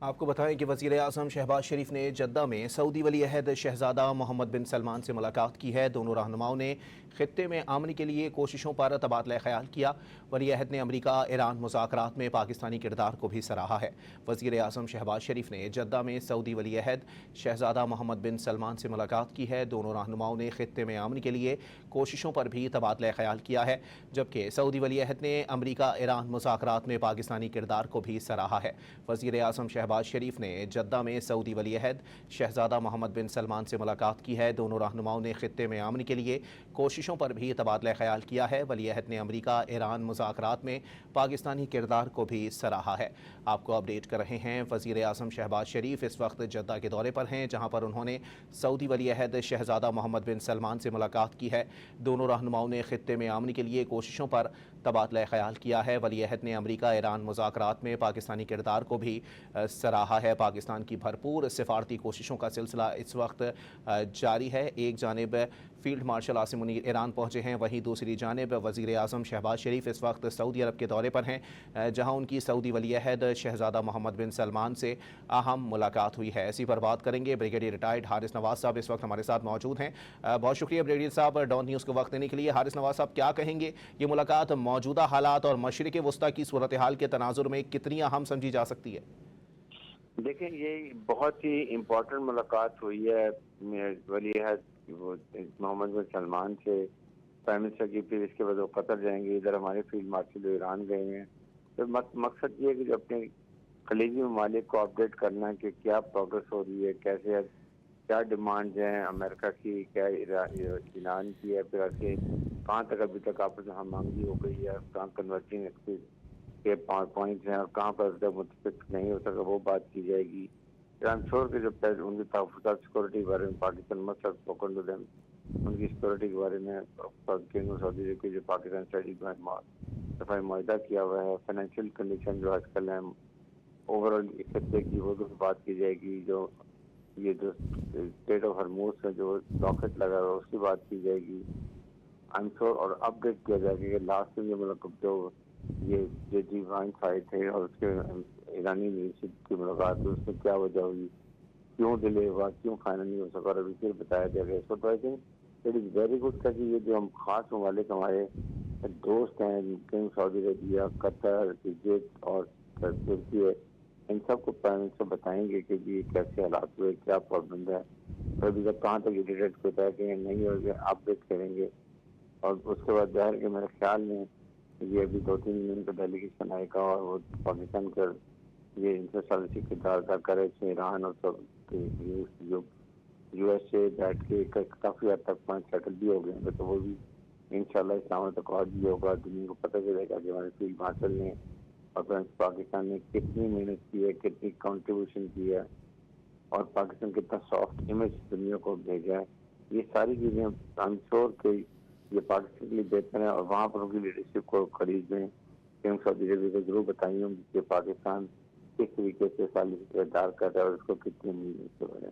آپ کو بتائیں کہ وزیر اعظم شہباز شریف نے جدہ میں سعودی ولی عہد شہزادہ محمد بن سلمان سے ملاقات کی ہے۔ دونوں رہنماؤں نے خطے میں امن کے لیے کوششوں پر تبادلہ خیال کیا۔ ولی عہد نے امریکہ ایران مذاکرات میں پاکستانی کردار کو بھی سراہا ہے۔ وزیر اعظم شہباز شریف نے جدہ میں سعودی ولی عہد شہزادہ محمد بن سلمان سے ملاقات کی ہے۔ دونوں رہنماؤں نے خطے میں امن کے لیے کوششوں پر بھی تبادلہ خیال کیا ہے، جبکہ سعودی ولی عہد نے امریکہ ایران مذاکرات میں پاکستانی کردار کو بھی سراہا ہے۔ وزیر اعظم شہباز شریف نے جدہ میں سعودی ولی عہد شہزادہ محمد بن سلمان سے ملاقات کی ہے۔ دونوں رہنماؤں نے خطے میں امن کے لیے کوششوں پر بھی تبادلہ خیال کیا ہے۔ ولی عہد نے امریکہ ایران مذاکرات میں پاکستانی کردار کو بھی سراہا ہے۔ آپ کو اپڈیٹ کر رہے ہیں۔ وزیر اعظم شہباز شریف اس وقت جدہ کے دورے پر ہیں، جہاں پر انہوں نے سعودی ولی عہد شہزادہ محمد بن سلمان سے ملاقات کی ہے۔ دونوں رہنماؤں نے خطے میں امن کے لیے کوششوں پر تبادلہ خیال کیا ہے۔ ولی عہد نے امریکہ ایران مذاکرات میں پاکستانی کردار کو بھی سراہا ہے۔ پاکستان کی بھرپور سفارتی کوششوں کا سلسلہ اس وقت جاری ہے۔ ایک جانب فیلڈ مارشل عاصم منیر ایران پہنچے ہیں، وہیں دوسری جانب وزیر اعظم شہباز شریف اس وقت سعودی عرب کے دورے پر ہیں، جہاں ان کی سعودی ولی عہد شہزادہ محمد بن سلمان سے اہم ملاقات ہوئی ہے۔ اسی پر بات کریں گے۔ بریگیڈیئر ریٹائرڈ حارث نواز صاحب اس وقت ہمارے ساتھ موجود ہیں۔ بہت شکریہ بریگیڈیئر صاحب ڈان نیوز کو وقت دینے کے لیے۔ حارث نواز صاحب، کیا کہیں گے، یہ ملاقات موجودہ حالات اور مشرق وسطیٰ کی صورتحال کے تناظر میں کتنی اہم سمجھی جا سکتی ہے؟ دیکھیں، یہ بہت ہی امپورٹنٹ ملاقات ہوئی ہے ولی عہد محمد بن سلمان سے، پرائم منسٹر کی، پھر اس کے بعد وہ قطر جائیں گے، ادھر ہمارے فیلڈ مارشل ایران گئے ہیں۔ تو مقصد یہ ہے کہ جو اپنے خلیجی ممالک کو اپڈیٹ کرنا ہے کہ کیا پروگرس ہو رہی ہے، کیسے ہے، کیا ڈیمانڈ ہیں امریکہ کی، کیا ایران کی ہے، پھر ایسے کہاں تک ابھی تک آپس میں ہم آہنگی ہو گئی ہے، کہاں کنورجنگ کے پوائنٹس ہیں اور کہاں پر متفق نہیں ہو سکا، وہ بات کی جائے گی۔ I'm sure کہ جو ان کی تحفظات سیکورٹی کے بارے میں Pakistan must have spoken to them، ان کی سیکورٹی کے بارے میں کنگ سعودی عرب کی جو پاکستان اسٹڈی دفاعی معاہدہ کیا ہوا ہے، فائنینشیل کنڈیشن جو آج کل ہیں اوور آل خطے کی، وہ بات کی جائے گی۔ جو یہ جو اسٹیٹ آف ہرموز میں جو راکٹ لگا ہوا ہے اس کی بات کی جائے گی I'm sure، اور اپڈیٹ کیا جائے گا کہ لاسٹ میں جو یہ جی وائنس آئے تھے اور اس کے ایرانی لیڈرشپ کی ملاقات ہوئی، اس میں کیا وجہ ہوئی، کیوں ڈیلے ہوا، کیوں فائنل نہیں ہو سکا، اور ابھی پھر بتایا جائے گا اس کو۔ تو I think it is very good کہ یہ جو ہم خاص ممالک ہمارے دوست ہیں، کنگ سعودی عربیہ، قطر، ایجپٹ اور ترکی ہے، ان سب کو پرائم منسٹر بتائیں گے کہ جی کیسے حالات ہوئے، کیا پرابلم ہے، اور ابھی تک کہاں تک یہ ڈیٹیکٹ ہوتا ہے کہ نہیں ہو گیا، اپڈیٹ کریں گے۔ اور اس کے بعد ظاہر کہ میرے خیال میں یہ ابھی 2-3 دن کا ڈیلیگیشن آئے گا اور وہ پاکستان کا یہ انفراسٹرکچر کردار ادا کرے، اس میں ایران اور سب جو یو ایس اے بیٹھ کے کافی حد تک پوائنٹ سیٹل بھی ہو گئے ہیں، تو وہ بھی انشاءاللہ اسلام اکارڈ بھی ہوگا، دنیا کو پتہ چلے گا کہ ہمارے فیلڈ مارشل نے اور پاکستان نے کتنی محنت کی ہے، کتنی کنٹریبیوشن کی ہے، اور پاکستان کتنا سافٹ امیج دنیا کو بھیجا ہے۔ یہ ساری چیزیں I'm sure کہ یہ پاکستان کے لیے بہتر ہے، اور وہاں پر ان کی لیڈرشپ کو خرید میں کنگ سعودی عربیہ کو ضرور بتائیں گے کہ پاکستان کس طریقے سے سالسی کردار کر رہا ہے اور اس کو کتنی امید ہے۔